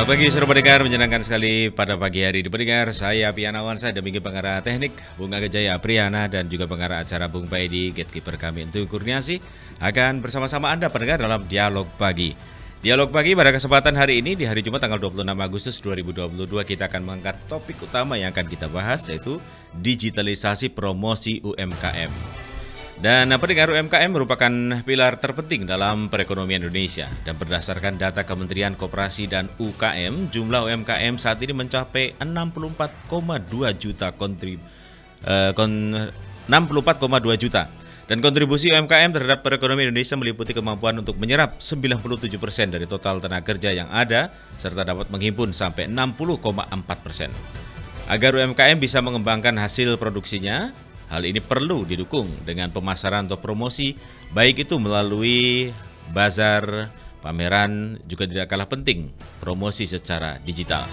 Selamat pagi seluruh pendengar, menyenangkan sekali pada pagi hari di pendengar. Saya Pianawan, saya dampingi pengarah teknik Bung Agajaya Priyana dan juga pengarah acara Bung Paidi, gatekeeper kami Entu Kurniasi akan bersama-sama Anda pendengar dalam Dialog Pagi. Dialog Pagi pada kesempatan hari ini di hari Jumat tanggal 26 Agustus 2022 kita akan mengangkat topik utama yang akan kita bahas, yaitu digitalisasi promosi UMKM. Dan pendengar, UMKM merupakan pilar terpenting dalam perekonomian Indonesia. Dan berdasarkan data Kementerian Koperasi dan UKM, jumlah UMKM saat ini mencapai 64,2 juta 64,2 juta. Dan kontribusi UMKM terhadap perekonomian Indonesia meliputi kemampuan untuk menyerap 97% dari total tenaga kerja yang ada, serta dapat menghimpun sampai 60,4%. Agar UMKM bisa mengembangkan hasil produksinya, hal ini perlu didukung dengan pemasaran atau promosi, baik itu melalui bazar, pameran, juga tidak kalah penting promosi secara digital.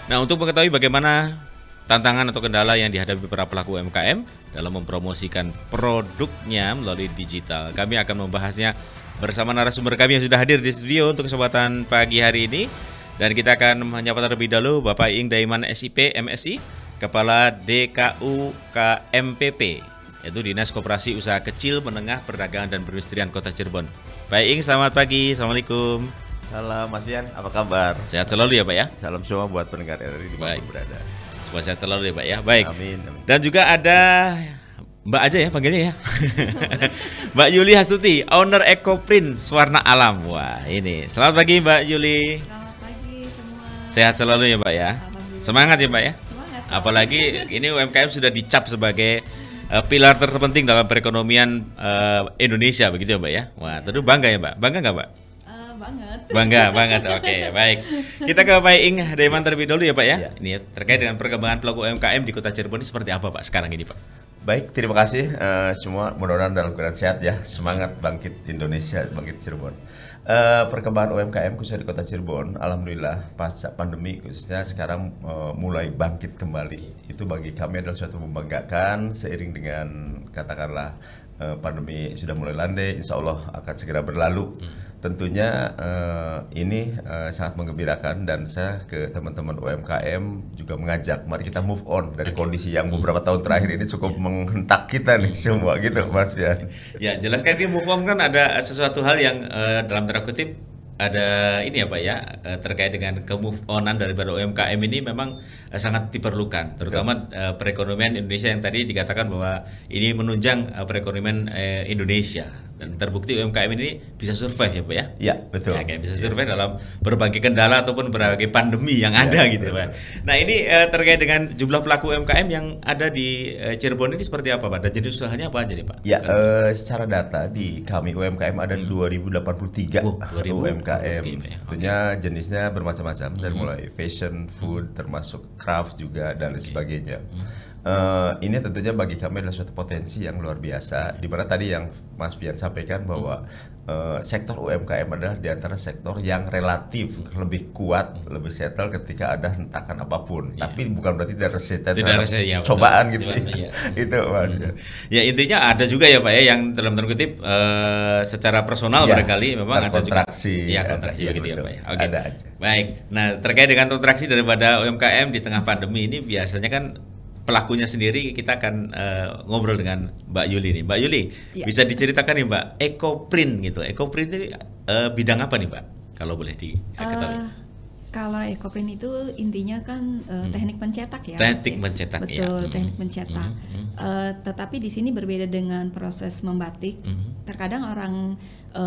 Nah, untuk mengetahui bagaimana tantangan atau kendala yang dihadapi para pelaku UMKM dalam mempromosikan produknya melalui digital, kami akan membahasnya bersama narasumber kami yang sudah hadir di studio untuk kesempatan pagi hari ini. Dan kita akan menyapa terlebih dahulu Bapak Iing Daiman SIP MSI, Kepala DKU KMPP, yaitu Dinas Koperasi Usaha Kecil, Menengah, Perdagangan dan Perindustrian Kota Cirebon. Pak Iing, selamat pagi. Assalamualaikum. Salam Mas Dian, apa kabar? Sehat selalu ya Pak ya? Salam semua buat pendengar RRI di mana berada. Semua sehat selalu ya Pak ya? Baik. Amin, amin. Dan juga ada Mbak aja ya panggilnya ya. Mbak Yuli Hastuti, owner EcoPrint Warna Alam. Wah, ini. Selamat pagi Mbak Yuli. Selamat pagi semua. Sehat selalu ya Pak ya? Semangat ya Pak ya? Apalagi ini UMKM sudah dicap sebagai pilar terpenting dalam perekonomian Indonesia, begitu ya Mbak ya? Wah, tentu bangga ya Mbak? Bangga nggak Mbak? Banget. Bangga, banget. Oke, baik. Kita ke Pak Iing Daiman terlebih dahulu ya Pak ya? Ini ya, terkait dengan perkembangan pelaku UMKM di Kota Cirebon ini seperti apa Pak sekarang ini Pak? Baik, terima kasih semua, mudah-mudahan dalam keadaan sehat ya. Semangat bangkit Indonesia, bangkit Cirebon. Perkembangan UMKM khususnya di Kota Cirebon, alhamdulillah pasca pandemi khususnya sekarang mulai bangkit kembali. Itu bagi kami adalah suatu membanggakan. Seiring dengan katakanlah pandemi sudah mulai landai, insya Allah akan segera berlalu. Tentunya ini sangat menggembirakan, dan saya ke teman-teman UMKM juga mengajak, mari kita move on dari kondisi yang beberapa tahun terakhir ini cukup menghentak kita nih semua gitu Mas Fian. Ya, jelaskan ini move on kan ada sesuatu hal yang dalam tanda kutip ada ini ya Pak ya, terkait dengan ke-move onan daripada UMKM ini memang sangat diperlukan, terutama perekonomian Indonesia yang tadi dikatakan bahwa ini menunjang perekonomian Indonesia, dan terbukti UMKM ini bisa survive ya Pak ya? Iya, betul. Ya, bisa survive dalam berbagai kendala ataupun berbagai pandemi yang ada gitu Pak. Nah, ini terkait dengan jumlah pelaku UMKM yang ada di Cirebon ini seperti apa Pak? Dan jenis usahanya apa aja nih Pak? Ya, secara data di kami UMKM ada 2083 UMKM. Tentunya jenisnya bermacam-macam, dari mulai fashion, food, termasuk craft juga dan lain sebagainya. Ini tentunya bagi kami adalah suatu potensi yang luar biasa, di mana tadi yang Mas Pian sampaikan bahwa sektor UMKM adalah di antara sektor yang relatif lebih kuat, lebih settle ketika ada hentakan apapun. Tapi bukan berarti tidak resisten cobaan gitu. Itu Mas. Ya, intinya ada juga ya Pak ya yang dalam tanda kutip secara personal barangkali memang ada kontraksi. Ya, kontraksi begitu ya Pak ya. Oke. Ada aja. Baik. Nah, terkait dengan kontraksi daripada UMKM di tengah pandemi ini, biasanya kan pelakunya sendiri kita akan ngobrol dengan Mbak Yuli nih. Mbak Yuli, bisa diceritakan nih Mbak, EcoPrint gitu. EcoPrint ini bidang apa nih Mbak? Kalau boleh diketahui. Kalau EcoPrint itu intinya kan teknik mencetak ya. Teknik mencetak. Betul, teknik mencetak. Tetapi di sini berbeda dengan proses membatik. Terkadang orang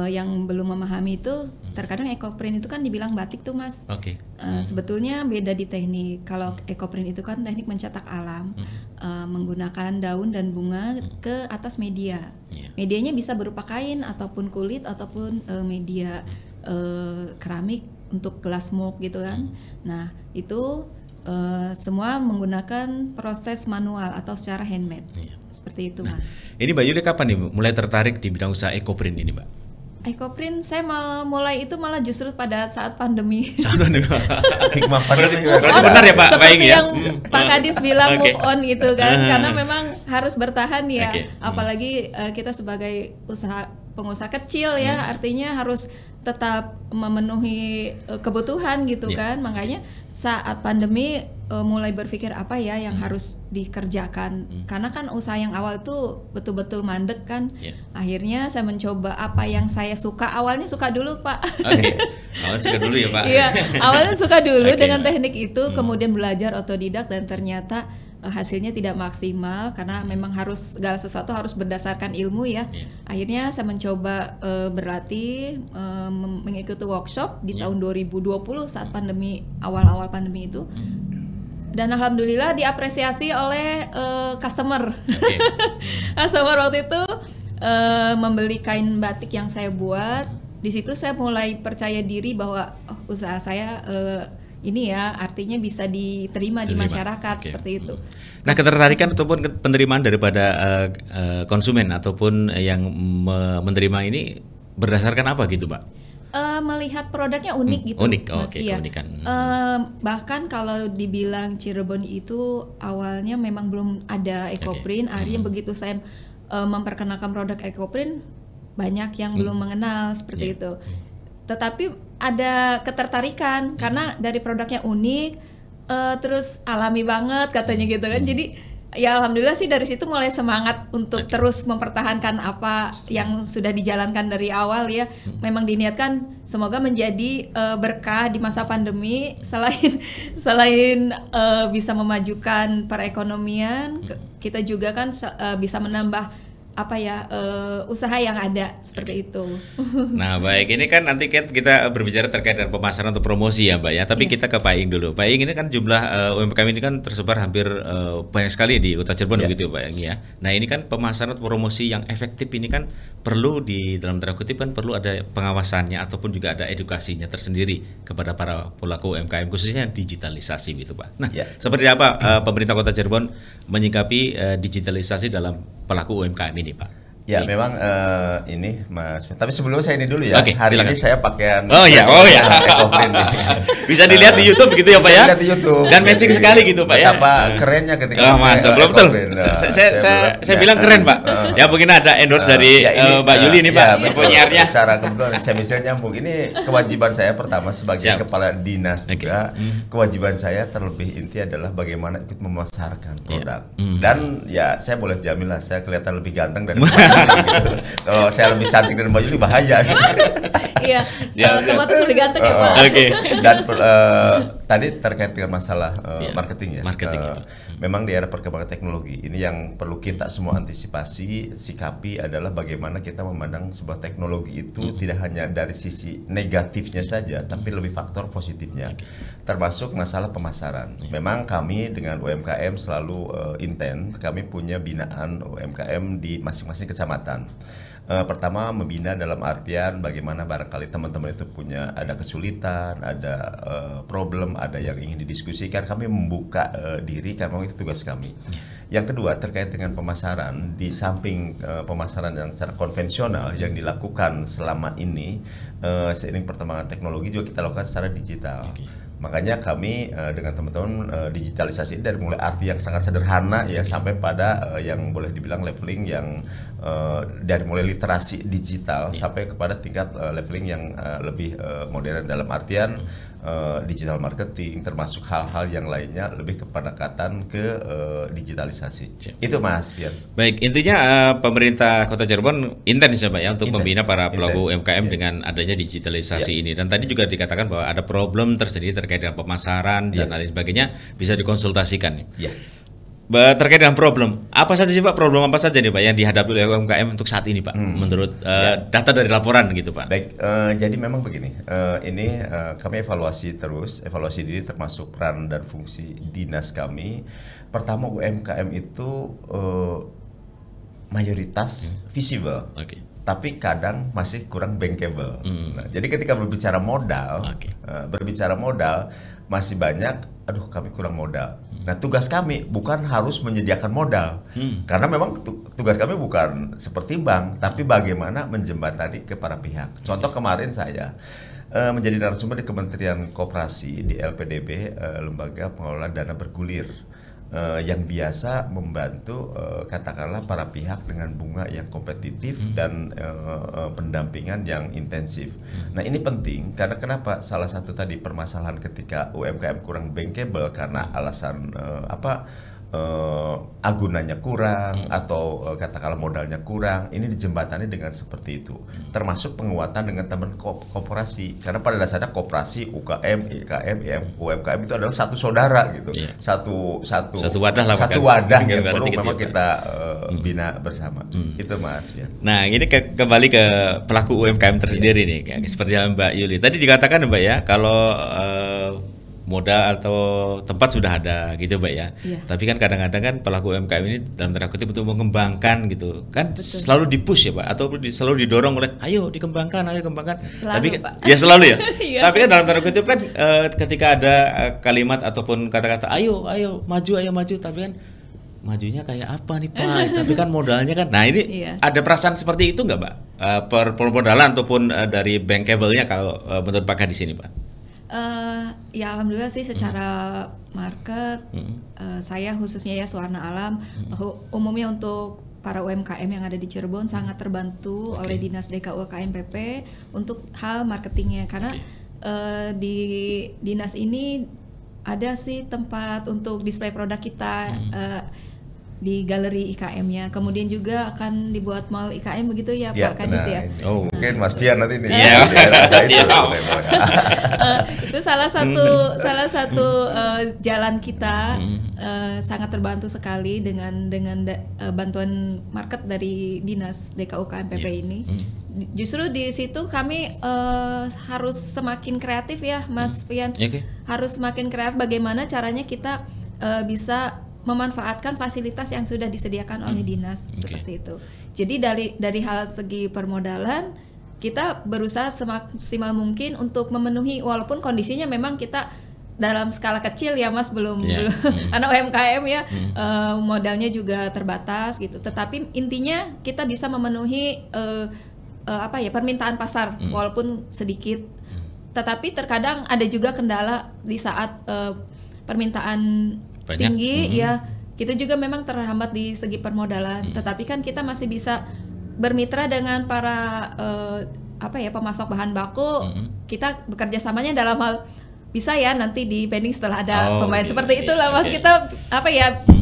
yang belum memahami itu, terkadang EcoPrint itu kan dibilang batik tuh Mas. Oke. Sebetulnya beda di teknik. Kalau EcoPrint itu kan teknik mencetak alam, menggunakan daun dan bunga ke atas media. Medianya bisa berupa kain ataupun kulit ataupun media keramik untuk gelas mug gitu kan. Nah, itu semua menggunakan proses manual atau secara handmade. Seperti itu Mas. Ini Mbak Yuli kapan nih mulai tertarik di bidang usaha EcoPrint ini Mbak? EcoPrint saya mulai itu malah justru pada saat pandemi. Hikmah pandemi. Benar ya Pak? Seperti yang Pak Kadis bilang move on itu kan, karena memang harus bertahan ya. Apalagi kita sebagai usaha pengusaha kecil ya, artinya harus tetap memenuhi kebutuhan gitu kan. Makanya saat pandemi mulai berpikir apa ya yang harus dikerjakan, karena kan usaha yang awal itu betul-betul mandek kan. Akhirnya saya mencoba apa yang saya suka. Awalnya suka dulu Pak. Awalnya suka dulu ya Pak. Iya, awalnya suka dulu dengan teknik itu, kemudian belajar otodidak dan ternyata hasilnya tidak maksimal karena memang harus segala sesuatu harus berdasarkan ilmu ya. Akhirnya saya mencoba berlatih, mengikuti workshop di tahun 2020 saat pandemi, awal-awal pandemi itu. Dan alhamdulillah diapresiasi oleh customer. Customer waktu itu membeli kain batik yang saya buat. Di situ saya mulai percaya diri bahwa usaha saya ini ya artinya bisa diterima di masyarakat seperti itu. Nah, ketertarikan ataupun penerimaan daripada konsumen ataupun yang menerima ini berdasarkan apa gitu, Pak? Melihat produknya unik gitu. Unik, Mas, iya. keunikan. Bahkan kalau dibilang Cirebon itu awalnya memang belum ada Ecoprint, akhirnya begitu saya memperkenalkan produk Ecoprint banyak yang belum mengenal seperti itu. Tetapi ada ketertarikan karena dari produknya unik, terus alami banget katanya gitu kan. Jadi ya alhamdulillah sih dari situ mulai semangat untuk terus mempertahankan apa yang sudah dijalankan dari awal ya. Memang diniatkan semoga menjadi berkah di masa pandemi, selain bisa memajukan perekonomian, kita juga kan bisa menambah apa ya usaha yang ada seperti itu. Nah baik, ini kan nanti kita berbicara terkait dengan pemasaran atau promosi ya Mbak ya. Tapi kita ke Pak Iing dulu. Pak Iing ini kan jumlah UMKM ini kan tersebar hampir banyak sekali di Kota Cirebon begitu Pak Iing ya. Nah ini kan pemasaran atau promosi yang efektif ini kan perlu di dalam tanda kutip kan perlu ada pengawasannya ataupun juga ada edukasinya tersendiri kepada para pelaku UMKM khususnya digitalisasi gitu Pak. Nah seperti apa pemerintah Kota Cirebon menyikapi digitalisasi dalam pelaku UMKM ini Pak? Ya memang ini Mas. Tapi sebelumnya saya ini dulu ya. Hari silakan. ini saya pakaian. Ecoprint. Bisa dilihat di YouTube gitu ya Pak ya. Dilihat di YouTube. Dan matching sekali gitu Pak ya. Betapa kerennya ketika. Belum betul. Saya bilang keren Pak. Ya mungkin ada endorse dari Mbak Yuli nih Pak. Penyiarnya. Secara kebetulan saya misalnya nyambung. Ini kewajiban saya pertama sebagai kepala dinas juga. Kewajiban saya terlebih inti adalah bagaimana ikut memasarkan produk. Dan ya saya boleh jamin lah saya kelihatan lebih ganteng dari kalau saya lebih cantik dari Mbak Yuli bahaya. Iya, otomatis lebih ganteng ya Pak. Dan tadi terkait dengan masalah marketing ya. Memang di era perkembangan teknologi ini yang perlu kita semua antisipasi, sikapi adalah bagaimana kita memandang sebuah teknologi itu tidak hanya dari sisi negatifnya saja, tapi lebih faktor positifnya. Termasuk masalah pemasaran. Memang kami dengan UMKM selalu intens, kami punya binaan UMKM di masing-masing kecamatan. Pertama membina dalam artian bagaimana barangkali teman-teman itu punya ada kesulitan, ada problem, ada yang ingin didiskusikan, kami membuka diri karena itu tugas kami. Yang kedua terkait dengan pemasaran, di samping pemasaran yang secara konvensional yang dilakukan selama ini, seiring perkembangan teknologi juga kita lakukan secara digital. Makanya kami dengan teman-teman digitalisasi dari mulai arti yang sangat sederhana ya sampai pada yang boleh dibilang leveling yang dari mulai literasi digital sampai kepada tingkat leveling yang lebih modern dalam artian digital marketing termasuk hal-hal yang lainnya lebih ke pendekatan ke digitalisasi. Itu Mas Pian. Baik, intinya pemerintah Kota Cirebon intens ya Pak ya untuk membina para pelaku UMKM dengan adanya digitalisasi ini. Dan tadi juga dikatakan bahwa ada problem tersendiri terkait dengan pemasaran dan lain sebagainya bisa dikonsultasikan. Terkait dengan problem, apa saja sih Pak, problem apa saja nih Pak yang dihadapi oleh UMKM untuk saat ini Pak, menurut data dari laporan gitu Pak? Baik, jadi memang begini, ini kami evaluasi diri termasuk peran dan fungsi dinas kami. Pertama UMKM itu mayoritas visible. Tapi kadang masih kurang bankable. Nah, jadi ketika berbicara modal, masih banyak. Aduh, kami kurang modal. Nah, tugas kami bukan harus menyediakan modal, karena memang tugas kami bukan seperti bank, tapi bagaimana menjembatani ke para pihak. Contoh kemarin saya menjadi narasumber di Kementerian Koperasi di LPDB, Lembaga Pengelola Dana Bergulir. yang biasa membantu katakanlah para pihak dengan bunga yang kompetitif dan pendampingan yang intensif. Nah ini penting karena kenapa? Salah satu tadi permasalahan ketika UMKM kurang bankable karena alasan agunannya kurang atau katakanlah modalnya kurang, ini dijembatani dengan seperti itu, termasuk penguatan dengan teman koperasi karena pada dasarnya koperasi, UKM, IKM, UMKM itu adalah satu saudara gitu, satu wadah lah, satu wadah yang perlu memang kita bina bersama. Itu Mas ya. Nah ini kembali ke pelaku UMKM tersendiri nih, kayak seperti yang Mbak Yuli tadi dikatakan Mbak ya, kalau modal atau tempat sudah ada gitu Mbak ya. Tapi kan kadang-kadang kan pelaku UMKM ini dalam tanda kutip untuk mengembangkan gitu kan. Betul. Selalu dipush ya Pak, atau selalu didorong oleh ayo dikembangkan, ayo kembangkan. Selalu, tapi Pak. Ya selalu ya. Tapi kan dalam tanda kutip kan ketika ada kalimat ataupun kata-kata ayo maju, tapi kan majunya kayak apa nih Pak? Tapi kan modalnya kan. Nah ini ada perasaan seperti itu nggak Pak? Permodalan ataupun dari bankable-nya kalau menurut Pak di sini Pak? Ya alhamdulillah sih secara market saya khususnya ya Suwarna Alam umumnya untuk para UMKM yang ada di Cirebon sangat terbantu oleh Dinas DKU KMPP untuk hal marketingnya karena di dinas ini ada sih tempat untuk display produk kita di galeri IKM-nya, kemudian juga akan dibuat mall IKM begitu ya Pak Kadis ya. Oh mungkin Mas Pian nanti nih. Itu salah satu jalan kita sangat terbantu sekali dengan bantuan market dari Dinas DKU KMPP ini. Justru di situ kami harus semakin kreatif ya Mas Pian. Harus semakin kreatif bagaimana caranya kita bisa memanfaatkan fasilitas yang sudah disediakan oleh dinas seperti itu. Jadi dari hal segi permodalan kita berusaha semaksimal mungkin untuk memenuhi walaupun kondisinya memang kita dalam skala kecil ya Mas belum anak UMKM ya modalnya juga terbatas gitu. Tetapi intinya kita bisa memenuhi permintaan pasar walaupun sedikit. Tetapi terkadang ada juga kendala di saat permintaan banyak. Tinggi ya kita juga memang terhambat di segi permodalan tetapi kan kita masih bisa bermitra dengan para pemasok bahan baku kita bekerja samanya dalam hal bisa ya nanti di pending setelah ada pembayaran seperti itulah Mas kita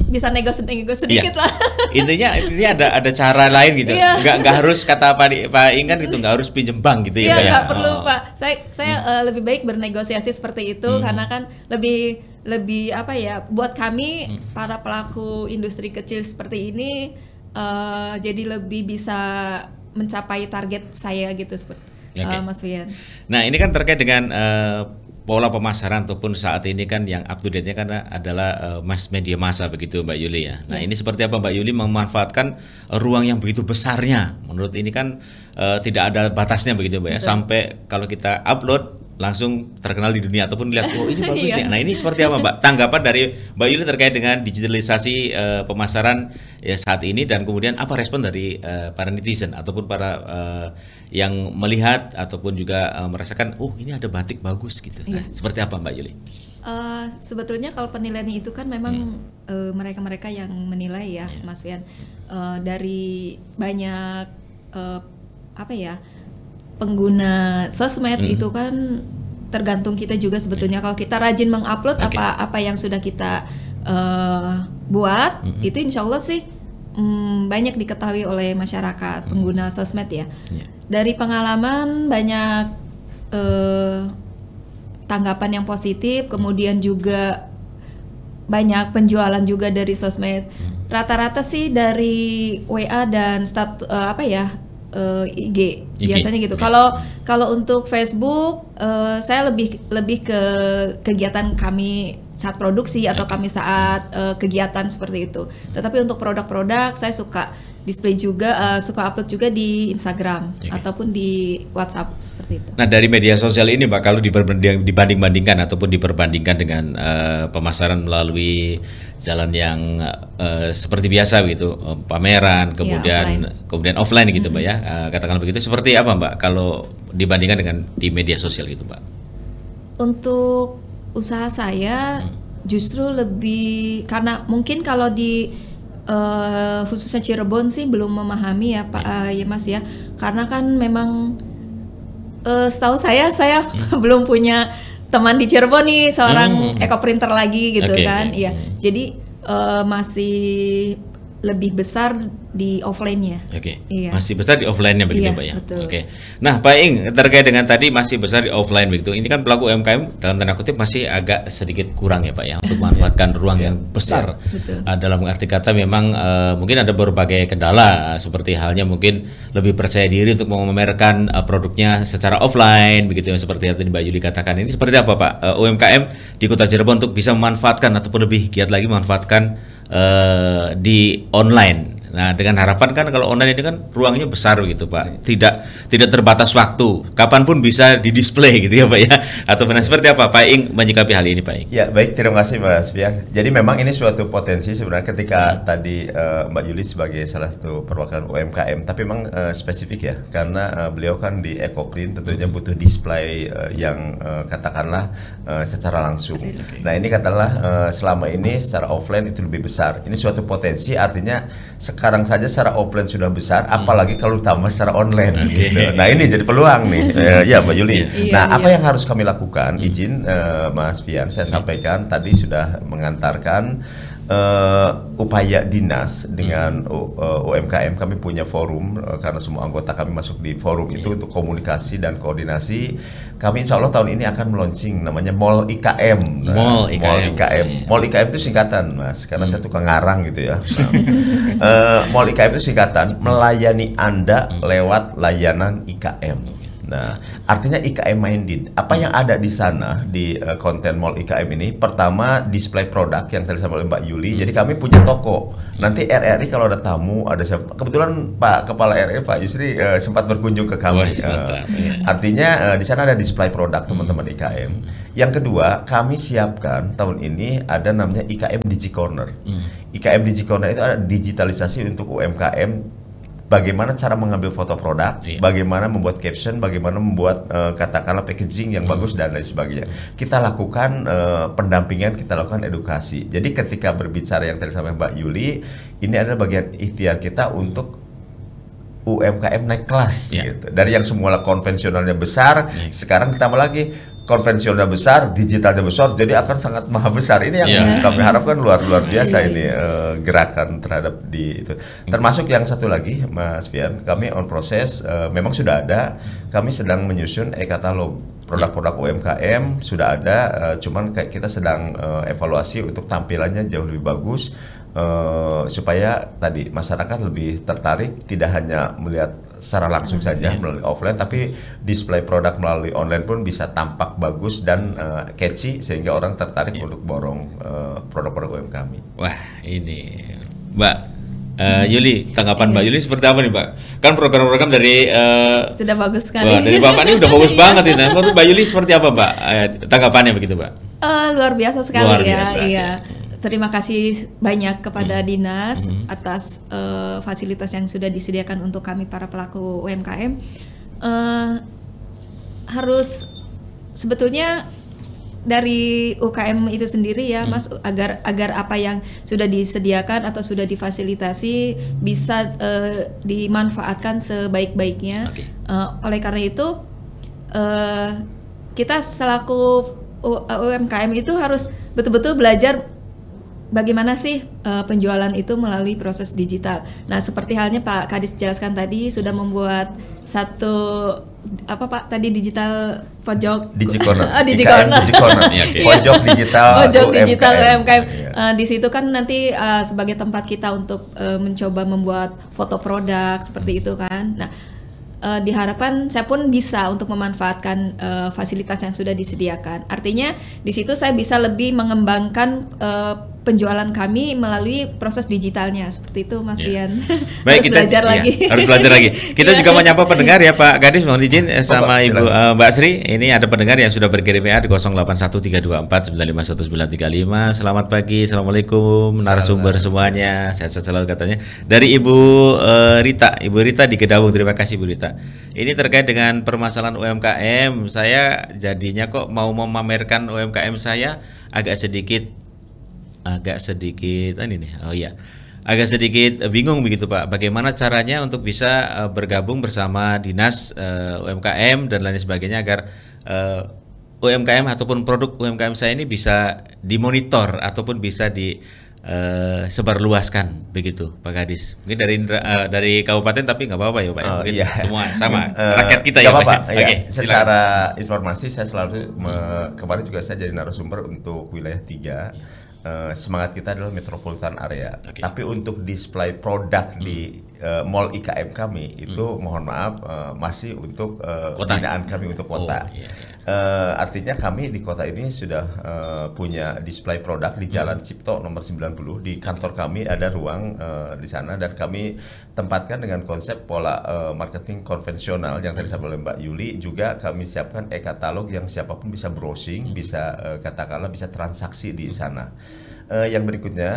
bisa nego sedikit lah. Intinya ada cara lain gitu. Nggak harus kata Pak Ing kan gitu, nggak harus pinjem bank gitu ya Pak ya. Nggak perlu Pak. Saya lebih baik bernegosiasi seperti itu karena kan lebih buat kami para pelaku industri kecil seperti ini jadi lebih bisa mencapai target saya gitu Mas Wian. Nah ini kan terkait dengan pola pemasaran ataupun saat ini kan yang up to date-nya kan adalah mass media massa begitu Mbak Yuli ya. Nah ini seperti apa Mbak Yuli memanfaatkan ruang yang begitu besarnya, menurut ini kan tidak ada batasnya begitu Mbak ya. Sampai kalau kita upload langsung terkenal di dunia ataupun lihat ini bagus nih. Nah ini seperti apa Mbak tanggapan dari Mbak Yuli terkait dengan digitalisasi pemasaran ya saat ini dan kemudian apa respon dari para netizen ataupun para yang melihat ataupun juga merasakan ini ada batik bagus gitu. Nah, seperti apa Mbak Yuli? Sebetulnya kalau penilaian itu kan memang mereka-mereka yang menilai ya Mas Wian dari banyak pengguna sosmed itu kan tergantung kita juga sebetulnya kalau kita rajin mengupload apa yang sudah kita buat itu insya Allah sih banyak diketahui oleh masyarakat pengguna sosmed ya. Dari pengalaman banyak tanggapan yang positif, kemudian juga banyak penjualan juga dari sosmed. Rata-rata sih dari WA dan IG biasanya gitu. Kalau untuk Facebook saya lebih ke kegiatan kami saat produksi atau kami saat kegiatan seperti itu. Tetapi untuk produk-produk saya suka display juga, suka upload juga di Instagram ataupun di WhatsApp seperti itu. Nah dari media sosial ini Mbak kalau dibanding-bandingkan ataupun diperbandingkan dengan pemasaran melalui jalan yang seperti biasa gitu, pameran kemudian offline gitu Mbak ya, katakan begitu, seperti apa Mbak kalau dibandingkan dengan di media sosial gitu Mbak? Untuk usaha saya justru lebih karena mungkin kalau di khususnya Cirebon sih belum memahami ya Pak ya Mas ya, karena kan memang setahu saya belum punya teman di Cirebon nih seorang ekoprinter lagi gitu kan, ya jadi masih lebih besar di offline-nya. Iya. Masih besar di offline-nya begitu Pak ya. Betul. Nah Pak Ing, terkait dengan tadi masih besar di offline begitu. Ini kan pelaku UMKM dalam tanda kutip masih agak sedikit kurang ya Pak ya untuk memanfaatkan ruang yang besar. Dalam arti kata memang mungkin ada berbagai kendala seperti halnya mungkin lebih percaya diri untuk memamerkan produknya secara offline begitu yang seperti yang tadi Mbak Yuli katakan. Ini seperti apa Pak UMKM di Kota Cirebon untuk bisa memanfaatkan ataupun lebih giat lagi memanfaatkan di online. Nah, dengan harapan kan kalau online ini kan ruangnya besar gitu Pak, tidak terbatas waktu, kapanpun bisa di display gitu ya Pak ya. Atau benar seperti apa Pak Ing menyikapi hal ini Pak Ing? Ya baik, terima kasih Mas Fian. Jadi memang ini suatu potensi sebenarnya ketika tadi Mbak Yuli sebagai salah satu perwakilan UMKM, tapi memang spesifik ya, karena beliau kan di Ekoprint tentunya butuh display yang katakanlah secara langsung. Nah ini katakanlah selama ini secara offline itu lebih besar. Ini suatu potensi, artinya sekarang saja secara offline sudah besar, apalagi kalau tambah secara online. Gitu. Nah ini jadi peluang nih, ya Mbak Yuli. Nah apa yang harus kami lakukan? Izin Mas Fian, saya sampaikan tadi sudah mengantarkan upaya dinas dengan UMKM. Kami punya forum karena semua anggota kami masuk di forum itu untuk komunikasi dan koordinasi. Kami insya Allah tahun ini akan meluncing namanya Mall IKM. Mall IKM. Mall IKM itu singkatan Mas, karena saya tukang ngarang gitu ya. Mall IKM itu singkatan melayani Anda lewat layanan IKM. Nah, artinya IKM minded. Apa yang ada di sana di konten Mall IKM ini? Pertama, display produk yang tadi sama oleh Mbak Yuli. Jadi kami punya toko. Nanti RRI kalau ada tamu, ada siapa? Kebetulan Pak Kepala RRI Pak Yusri sempat berkunjung ke kami. Artinya di sana ada display produk teman-teman IKM. Yang kedua, kami siapkan tahun ini ada namanya IKM Digi Corner. IKM Digi Corner itu ada digitalisasi untuk UMKM. Bagaimana cara mengambil foto produk, bagaimana membuat caption, bagaimana membuat katakanlah packaging yang bagus dan lain sebagainya. Kita lakukan pendampingan, kita lakukan edukasi. Jadi ketika berbicara yang tadi sama Mbak Yuli, ini adalah bagian ikhtiar kita untuk UMKM naik kelas. Gitu. Dari yang semula konvensionalnya besar, sekarang ditambah lagi konvensional besar, digitalnya besar, jadi akan sangat maha besar. Ini yang kami harapkan luar biasa ini gerakan terhadap di itu. Termasuk yang satu lagi, Mas Fian, kami on proses, memang sudah ada, kami sedang menyusun e-katalog produk-produk UMKM sudah ada, cuman kayak kita sedang evaluasi untuk tampilannya jauh lebih bagus. Supaya tadi masyarakat lebih tertarik, tidak hanya melihat secara langsung saja melalui offline, tapi display produk melalui online pun bisa tampak bagus dan catchy sehingga orang tertarik untuk borong produk-produk UMKM. Wah ini Mbak Yuli, tanggapan Mbak Yuli seperti apa nih Mbak? Kan program-program dari sudah bagus sekali. Dari Bapak ini udah bagus banget ini. Menurut Mbak Yuli seperti apa Mbak? Tanggapannya begitu Mbak? Luar biasa sekali. Luar biasa, iya. Terima kasih banyak kepada Dinas atas fasilitas yang sudah disediakan untuk kami para pelaku UMKM. Harus sebetulnya dari UKM itu sendiri ya Mas, agar apa yang sudah disediakan atau sudah difasilitasi bisa dimanfaatkan sebaik-baiknya. Oleh karena itu kita selaku UMKM itu harus betul-betul belajar bagaimana sih penjualan itu melalui proses digital. Nah, seperti halnya Pak Kadis jelaskan tadi, sudah membuat satu apa Pak tadi digital pojok Digi Corner. Pojok digital UMKM. Di situ kan nanti sebagai tempat kita untuk mencoba membuat foto produk seperti itu kan. Nah, diharapkan saya pun bisa untuk memanfaatkan fasilitas yang sudah disediakan. Artinya di situ saya bisa lebih mengembangkan penjualan kami melalui proses digitalnya, seperti itu Mas Dian. Baik, harus kita belajar lagi. Harus belajar lagi. Kita juga menyapa pendengar ya Pak Kadis, mohon izin sama Ibu Mbak Sri. Ini ada pendengar yang sudah berkirim WA di 081324921935. Selamat pagi, assalamualaikum narasumber semuanya, sehat selalu katanya. Dari Ibu Rita, Ibu Rita di Kedawung. Terima kasih Bu Rita. Ini terkait dengan permasalahan UMKM. Saya jadinya kok mau memamerkan UMKM saya agak sedikit agak sedikit agak sedikit bingung begitu Pak. Bagaimana caranya untuk bisa bergabung bersama dinas UMKM dan lain sebagainya agar UMKM ataupun produk UMKM saya ini bisa dimonitor ataupun bisa disebarluaskan begitu Pak Kadis. Mungkin dari kabupaten tapi nggak apa-apa ya Pak. Mungkin semua sama rakyat kita ya Pak. Oke, secara informasi saya selalu kemarin juga saya jadi narasumber untuk wilayah 3. Semangat kita adalah metropolitan area. Tapi untuk display produk di mall IKM kami itu mohon maaf masih untuk binaan kami untuk kota. Artinya kami di kota ini sudah punya display produk di Jalan Cipto nomor 90. Di kantor kami ada ruang di sana dan kami tempatkan dengan konsep pola marketing konvensional yang tadi disampaikan oleh Mbak Yuli. Juga kami siapkan e-katalog yang siapapun bisa browsing, bisa katakanlah bisa transaksi di sana. Yang berikutnya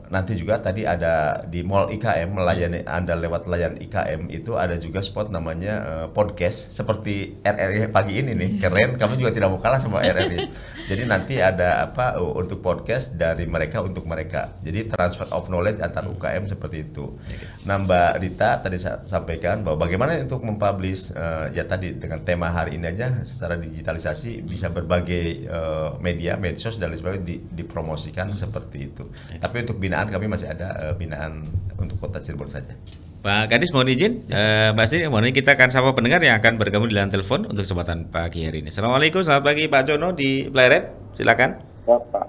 nanti juga tadi ada di Mall IKM melayani Anda lewat layan IKM itu ada juga spot namanya podcast seperti RRI pagi ini nih keren, kami juga tidak mau kalah sama RRI. Jadi nanti ada untuk podcast dari mereka untuk mereka. Jadi transfer of knowledge antar UKM seperti itu. Nah Mbak Rita tadi sampaikan bahwa bagaimana untuk mempublish ya tadi dengan tema hari ini aja secara digitalisasi bisa berbagai media, medsos dan lain sebagainya dipromosikan seperti itu. Tapi untuk binaan kami masih ada binaan untuk Kota Cirebon saja. Pak Kadis mohon izin, Mbak Sri, mohon izin kita akan sapa pendengar yang akan bergabung di layanan telepon untuk kesempatan pagi hari ini. Assalamualaikum, selamat pagi Pak Jono di Pleret, silakan. Ya Pak,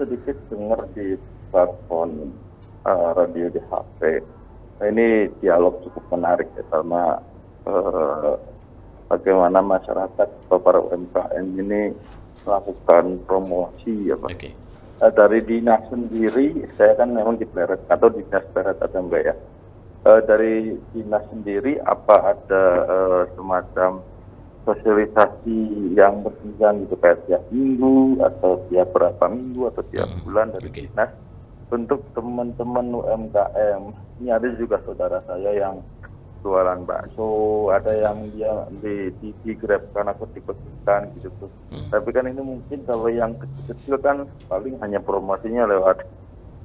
sedikit dengar di platform radio di HP. Nah, ini dialog cukup menarik ya sama bagaimana masyarakat atau para UMKM ini melakukan promosi ya Pak. Dari dinas sendiri, saya kan memang di Pleret atau dinas Pleret ada enggak ya? Dari dinas sendiri apa ada semacam sosialisasi yang berjenjang gitu kayak tiap minggu atau tiap berapa minggu atau tiap bulan dari dinas untuk teman-teman UMKM. Ini ada juga saudara saya yang jualan bakso, ada yang dia di TV Grab karena ikut-ikutan gitu tuh. Tapi kan ini mungkin kalau yang kecil-kecil kan paling hanya promosinya lewat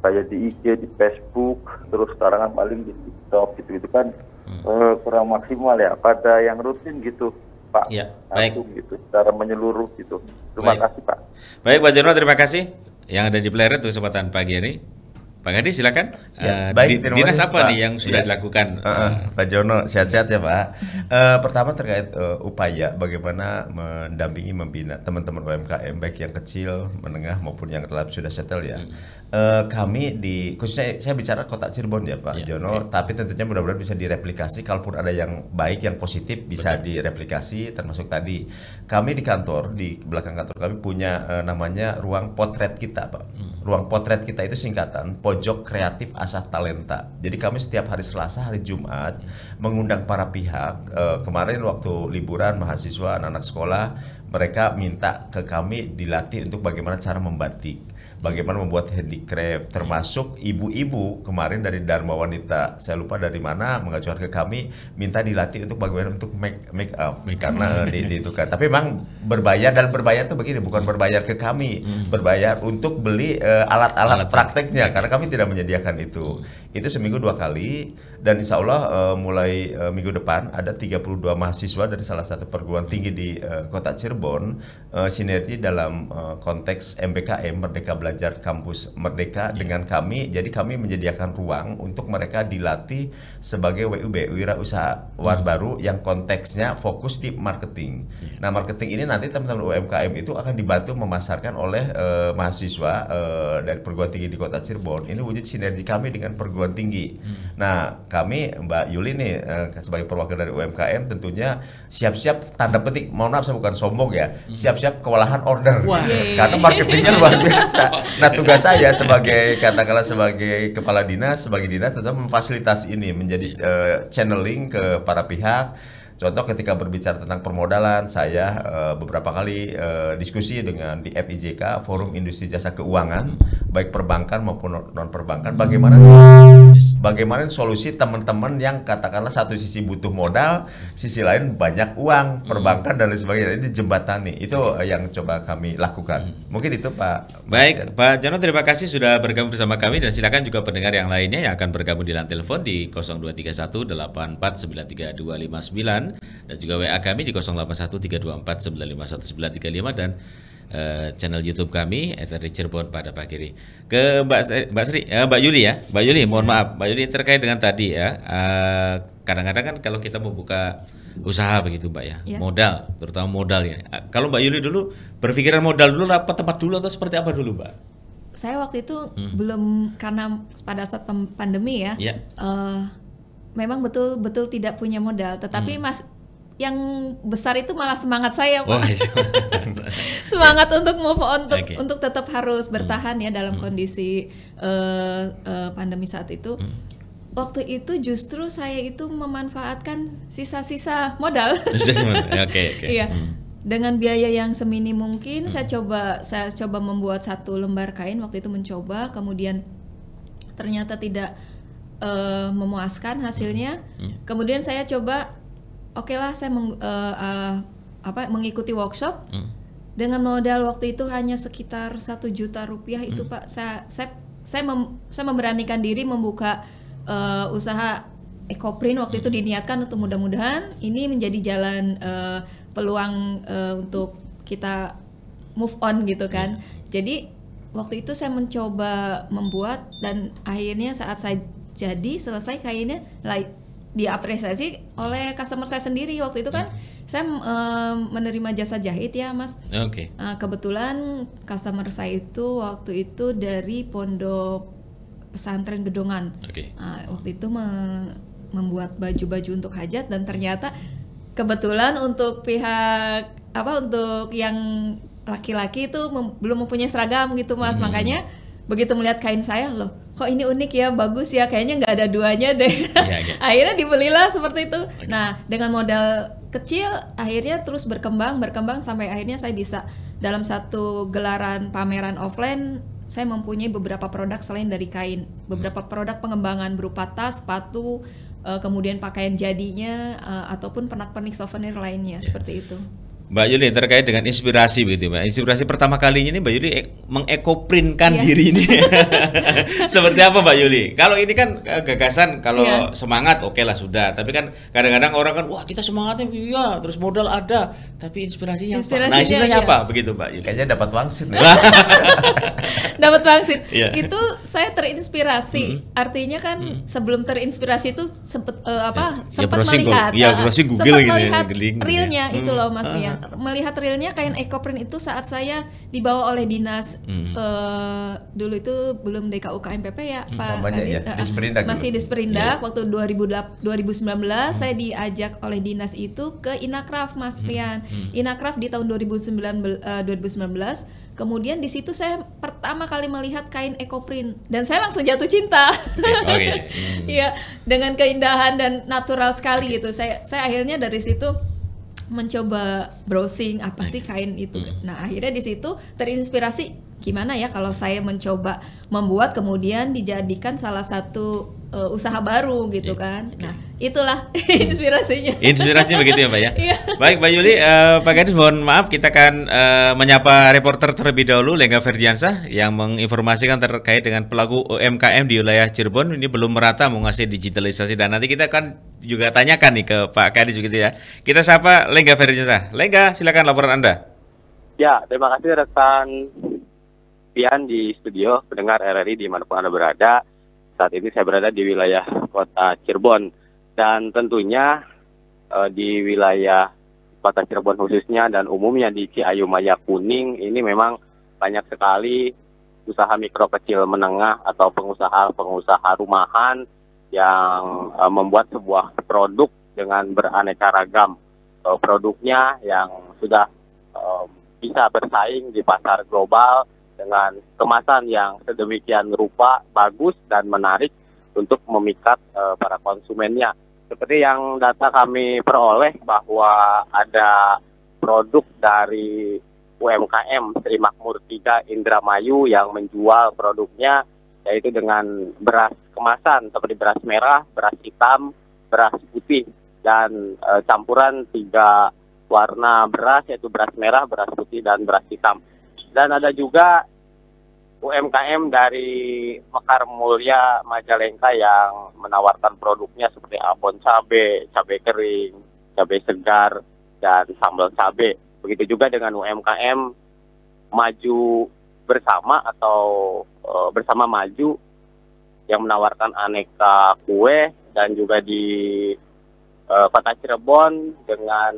kayak di IG, di Facebook, terus sekarang kan paling di TikTok gitu kan kurang maksimal ya. Pada yang rutin gitu Pak, ya, baik. Gitu, secara menyeluruh gitu. Terima kasih Pak. Baik Pak Jono, terima kasih yang ada di Pleret untuk kesempatan pagi ini. Pak Kadis silakan. Baik, dinas apa Pak nih yang sudah dilakukan? Pak Jono, sehat-sehat ya Pak. Pertama terkait upaya bagaimana mendampingi membina teman-teman UMKM baik yang kecil, menengah maupun yang telah sudah settle ya. Kami khususnya saya bicara Kota Cirebon ya Pak Jono, tapi tentunya mudah-mudahan bisa direplikasi kalaupun ada yang baik yang positif bisa direplikasi, termasuk tadi kami di kantor, di belakang kantor kami punya namanya ruang potret kita Pak. Ruang potret kita itu singkatan Pojok Kreatif Asah Talenta. Jadi kami setiap hari Selasa, hari Jumat mengundang para pihak. Kemarin waktu liburan mahasiswa, anak-anak sekolah, mereka minta ke kami dilatih untuk bagaimana cara membatik, bagaimana membuat handicraft, termasuk ibu-ibu kemarin dari Dharma Wanita, saya lupa dari mana, mengajukan ke kami minta dilatih untuk bagaimana untuk make up karena ditukar. Tapi memang berbayar, dan berbayar tuh begini, bukan berbayar ke kami, berbayar untuk beli alat-alat prakteknya karena kami tidak menyediakan itu. Itu seminggu 2 kali, dan insya Allah mulai minggu depan ada 32 mahasiswa dari salah satu perguruan tinggi di Kota Cirebon sinergi dalam konteks MBKM Merdeka Belajar Kampus Merdeka dengan kami. Jadi kami menyediakan ruang untuk mereka dilatih sebagai WUB, wirausahawan baru yang konteksnya fokus di marketing. Nah marketing ini nanti teman-teman UMKM itu akan dibantu memasarkan oleh mahasiswa dari perguruan tinggi di Kota Cirebon. Ini wujud sinergi kami dengan perguruan tinggi. Nah kami Mbak Yuli nih sebagai perwakilan dari UMKM tentunya siap-siap, tanda petik, mohon maaf saya bukan sombong ya, siap-siap kewalahan order karena marketingnya luar biasa. Nah tugas saya sebagai katakanlah sebagai kepala dinas, sebagai dinas tetap memfasilitasi ini menjadi channeling ke para pihak. Contoh ketika berbicara tentang permodalan, saya beberapa kali diskusi dengan di FIJK, Forum Industri Jasa Keuangan, baik perbankan maupun non perbankan, bagaimana solusi teman-teman yang katakanlah satu sisi butuh modal, sisi lain banyak uang, perbankan dan lain sebagainya, ini jembatani. Itu yang coba kami lakukan. Mungkin itu Pak. Baik, Pak Jono, terima kasih sudah bergabung bersama kami, dan silakan juga pendengar yang lainnya yang akan bergabung di line telepon di 0231 84 93 259 dan juga WA kami di 081 324 951 935 dan channel YouTube kami RRI Cirebon pada pagi ini. Ke Mbak Yuli ya, Mbak Yuli, mohon maaf, Mbak Yuli, terkait dengan tadi ya, kadang-kadang kan kalau kita membuka usaha begitu Mbak ya, modal, terutama modal ya. Kalau Mbak Yuli dulu berpikiran modal dulu apa tempat dulu atau seperti apa dulu Mbak? Saya waktu itu belum, karena pada saat pandemi ya, memang betul-betul tidak punya modal, tetapi yang besar itu malah semangat saya, Pak. Semangat untuk move on, untuk tetap harus bertahan ya dalam kondisi pandemi saat itu. Waktu itu justru saya itu memanfaatkan sisa-sisa modal. Iya. Dengan biaya yang semini mungkin saya coba membuat 1 lembar kain, waktu itu mencoba, kemudian ternyata tidak memuaskan hasilnya. Kemudian saya coba, oke lah, saya mengikuti workshop dengan modal waktu itu hanya sekitar 1 juta rupiah itu Pak. Saya memberanikan diri membuka usaha Ecoprint waktu itu, diniatkan untuk mudah-mudahan ini menjadi jalan peluang untuk kita move on gitu kan. Jadi waktu itu saya mencoba membuat, dan akhirnya saat saya selesai kainnya diapresiasi oleh customer saya sendiri. Waktu itu kan saya menerima jasa jahit ya Mas. Kebetulan customer saya itu waktu itu dari Pondok Pesantren Gedongan. Waktu itu membuat baju-baju untuk hajat, dan ternyata kebetulan untuk pihak untuk yang laki-laki itu belum mempunyai seragam gitu Mas. Makanya begitu melihat kain saya, loh kok ini unik ya, bagus ya, kayaknya nggak ada duanya deh. Akhirnya dibelilah seperti itu. Nah, dengan modal kecil akhirnya terus berkembang sampai akhirnya saya bisa dalam satu gelaran pameran offline, saya mempunyai beberapa produk selain dari kain, beberapa produk pengembangan berupa tas, sepatu, kemudian pakaian jadinya, ataupun pernak-pernik souvenir lainnya seperti itu. Mbak Yuli, terkait dengan inspirasi begitu Mbak. Inspirasi pertama kalinya ini Mbak Yuli mengekoprintkan diri ini. Seperti apa Mbak Yuli? Kalau ini kan gagasan, kalau semangat oke lah sudah. Tapi kan kadang-kadang orang kan, wah kita semangatnya iya, terus modal ada, tapi inspirasinya apa? Nah, inspirasinya apa begitu Mbak Yuli? Kayaknya dapat wangsit nih. Dapat wangsit. Itu saya terinspirasi. Artinya kan sebelum terinspirasi itu sempat melihat, melihat realnya itu loh Mas Fian. Melihat realnya kain Ecoprint itu saat saya dibawa oleh dinas dulu itu belum DKUKMPP ya Pak Kadis, masih di Sperindak. Waktu 2019 saya diajak oleh dinas itu ke Inakraf Mas Fian. Inakraf di tahun 2019. Kemudian di situ saya pertama kali melihat kain Ecoprint dan saya langsung jatuh cinta. Iya, dengan keindahan dan natural sekali gitu. Saya akhirnya dari situ mencoba browsing apa sih kain itu. Nah, akhirnya di situ terinspirasi, gimana ya kalau saya mencoba membuat kemudian dijadikan salah satu usaha baru gitu kan. Nah, itulah inspirasinya. Inspirasinya begitu ya Pak ya. Baik Mbak Yuli, Pak Kadis mohon maaf, kita akan menyapa reporter terlebih dahulu, Lengga Ferdiansah, yang menginformasikan terkait dengan pelaku UMKM di wilayah Cirebon ini belum merata menguasai digitalisasi, dan nanti kita akan juga tanyakan nih ke Pak Kadis begitu ya. Kita sapa Lengga Ferdiansah. Lengga, silakan laporan Anda. Ya, terima kasih rekan Pian di studio, pendengar RRI dimanapun Anda berada. Saat ini saya berada di wilayah kota Cirebon, dan tentunya di wilayah kota Cirebon khususnya dan umumnya di Ciayu Maya Kuning ini memang banyak sekali usaha mikro kecil menengah atau pengusaha rumahan yang membuat sebuah produk dengan beraneka ragam produknya yang sudah bisa bersaing di pasar global dengan kemasan yang sedemikian rupa bagus dan menarik untuk memikat para konsumennya. seperti yang data kami peroleh bahwa ada produk dari UMKM Sri Makmur 3 Indramayu yang menjual produknya yaitu dengan beras kemasan seperti beras merah, beras hitam, beras putih, dan campuran 3 warna beras yaitu beras merah, beras putih, dan beras hitam. Dan ada juga UMKM dari Mekar Mulia Majalengka yang menawarkan produknya seperti abon cabai, cabai kering, cabai segar, dan sambal cabai. Begitu juga dengan UMKM Maju Bersama atau Bersama Maju yang menawarkan aneka kue, dan juga di Kota Cirebon dengan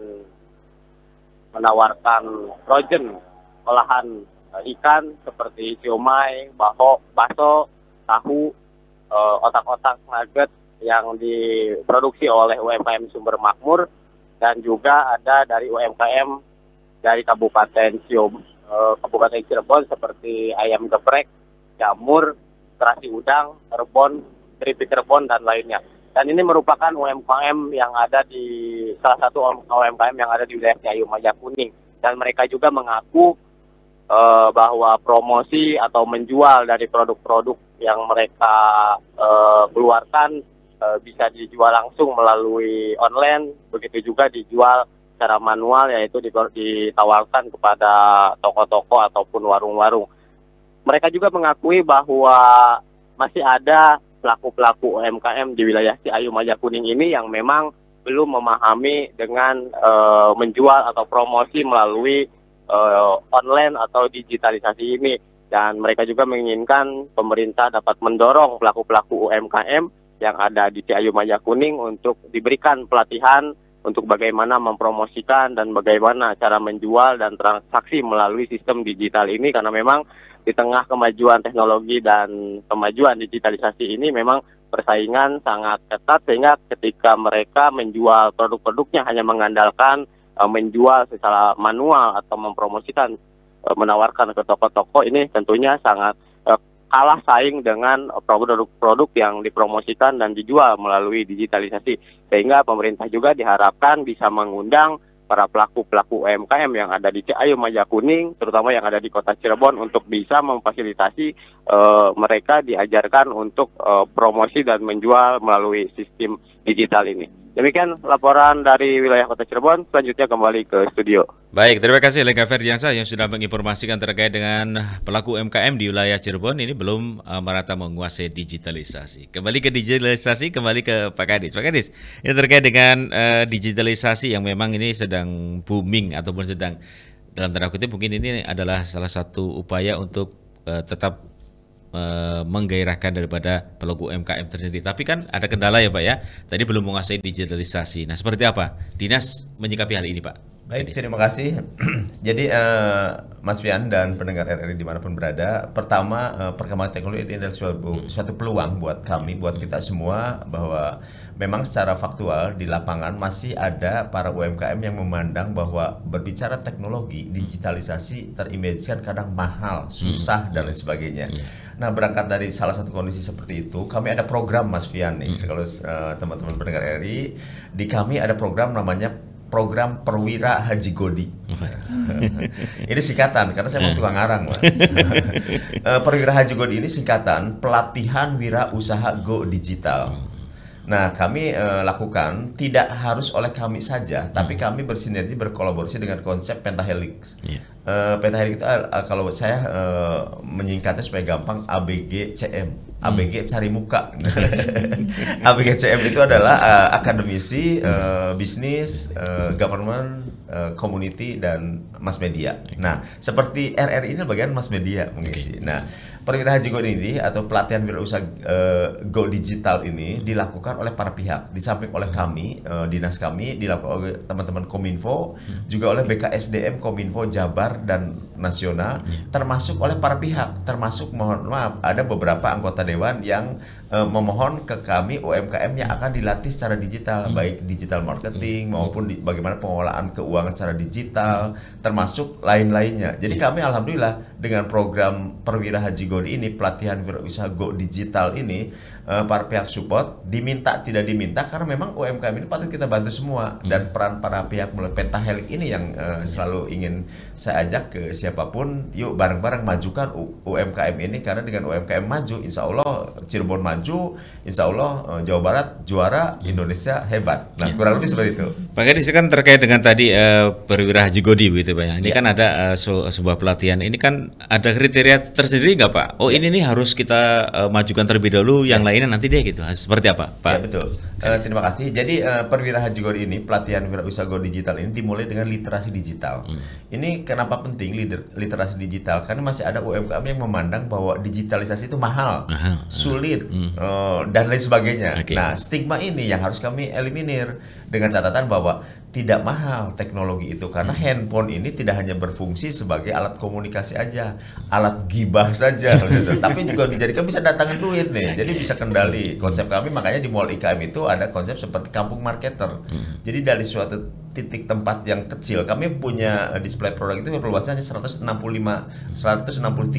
menawarkan frozen olahan ikan seperti siomay, bakso, tahu, otak-otak nugget yang diproduksi oleh UMKM Sumber Makmur, dan juga ada dari UMKM dari Kabupaten Cirebon seperti ayam geprek, jamur, terasi udang, rebon, keripik rebon, dan lainnya. Dan ini merupakan UMKM yang ada di salah satu UMKM yang ada di wilayah Ciayu Majakuning, dan mereka juga mengaku bahwa promosi atau menjual dari produk-produk yang mereka keluarkan bisa dijual langsung melalui online, begitu juga dijual secara manual, yaitu ditawarkan kepada toko-toko ataupun warung-warung. Mereka juga mengakui bahwa masih ada pelaku-pelaku UMKM di wilayah Ciayu Majakuning ini yang memang belum memahami dengan menjual atau promosi melalui online atau digitalisasi ini, dan mereka juga menginginkan pemerintah dapat mendorong pelaku-pelaku UMKM yang ada di Ciayu Majakuning untuk diberikan pelatihan untuk bagaimana mempromosikan dan bagaimana cara menjual dan transaksi melalui sistem digital ini, karena memang di tengah kemajuan teknologi dan kemajuan digitalisasi ini memang persaingan sangat ketat, sehingga ketika mereka menjual produk-produknya hanya mengandalkan menjual secara manual atau mempromosikan, menawarkan ke toko-toko, ini tentunya sangat kalah saing dengan produk-produk yang dipromosikan dan dijual melalui digitalisasi. Sehingga pemerintah juga diharapkan bisa mengundang para pelaku-pelaku UMKM yang ada di Ciayu Majakuning, terutama yang ada di Kota Cirebon, untuk bisa memfasilitasi mereka diajarkan untuk promosi dan menjual melalui sistem digital ini. Demikian laporan dari wilayah Kota Cirebon, selanjutnya kembali ke studio. Baik, terima kasih Lengka Ferdiansyah yang sudah menginformasikan terkait dengan pelaku UMKM di wilayah Cirebon ini belum merata menguasai digitalisasi. Kembali ke digitalisasi, kembali ke Pak Kadis. Pak Kadis, ini terkait dengan digitalisasi yang memang ini sedang booming ataupun sedang dalam tanda kutip mungkin ini adalah salah satu upaya untuk tetap menggairahkan daripada pelaku UMKM tersendiri. Tapi kan ada kendala ya Pak ya, tadi belum menguasai digitalisasi. Nah seperti apa Dinas menyikapi hal ini Pak? Baik, terima kasih. Jadi Mas Fian dan pendengar RRI dimanapun berada, pertama perkembangan teknologi ini adalah suatu peluang buat kami, buat kita semua, bahwa memang secara faktual di lapangan masih ada para UMKM yang memandang bahwa berbicara teknologi, digitalisasi terimajinkan kadang mahal, susah, dan lain sebagainya. Nah, berangkat dari salah satu kondisi seperti itu, kami ada program Mas Fian nih, kalau teman-teman pendengar RRI, di kami ada program namanya Program Perwira Haji Godi. Ini singkatan, karena saya mau tukang ngarang. Perwira Haji Godi ini singkatan Pelatihan Wira Usaha Go Digital. Nah, kami lakukan tidak harus oleh kami saja, tapi kami bersinergi, berkolaborasi dengan konsep Pentahelix. Pentahelix itu kalau saya menyingkatnya supaya gampang, ABGCM. ABG cari muka. ABGCM itu adalah akademisi, bisnis, government, community, dan mass media. Nah, seperti RRI ini bagian mass media mengisi. Nah, Perwira Haji Go ini atau pelatihan wirausaha Go Digital ini dilakukan oleh para pihak, di samping oleh kami, dinas kami, dilakukan oleh teman-teman Kominfo, juga oleh BKSDM, Kominfo, Jabar, dan nasional, termasuk oleh para pihak, termasuk mohon maaf ada beberapa anggota dewan yang memohon ke kami UMKM yang akan dilatih secara digital, baik digital marketing maupun bagaimana pengolahan keuangan secara digital, termasuk lain-lainnya. Jadi kami alhamdulillah dengan program Perwira Haji Hajigodi ini, pelatihan wirausaha go digital ini, para pihak support diminta tidak diminta karena memang UMKM ini patut kita bantu semua, dan peran para pihak mulai Pentahelix ini yang selalu ingin saya ajak ke siapapun, yuk bareng-bareng majukan UMKM ini, karena dengan UMKM maju, insya Allah Cirebon maju, insya Allah Jawa Barat juara, Indonesia hebat. Nah, kurang lebih seperti itu. Pak Gadis, kan terkait dengan tadi perwira Hajigodi begitu Pak ya. Ini kan ada sebuah pelatihan. Ini kan ada kriteria tersendiri nggak Pak? Oh ini nih harus kita majukan terlebih dahulu, yang lainnya nanti deh gitu. Seperti apa Pak? Ya betul. Terima kasih. Jadi perwira Hajigodi ini, pelatihan wirausaha go digital ini dimulai dengan literasi digital. Ini kenapa penting literasi digital? Karena masih ada UMKM yang memandang bahwa digitalisasi itu mahal, sulit, dan lain sebagainya. Nah, stigma ini yang harus kami eliminir dengan catatan bahwa tidak mahal teknologi itu, karena handphone ini tidak hanya berfungsi sebagai alat komunikasi aja, alat gibah saja, gitu. Tapi juga dijadikan bisa datangin duit nih, jadi bisa kendali. Konsep kami makanya di Mall IKM itu ada konsep seperti kampung marketer. Jadi dari suatu titik tempat yang kecil, kami punya display produk itu luasnya 163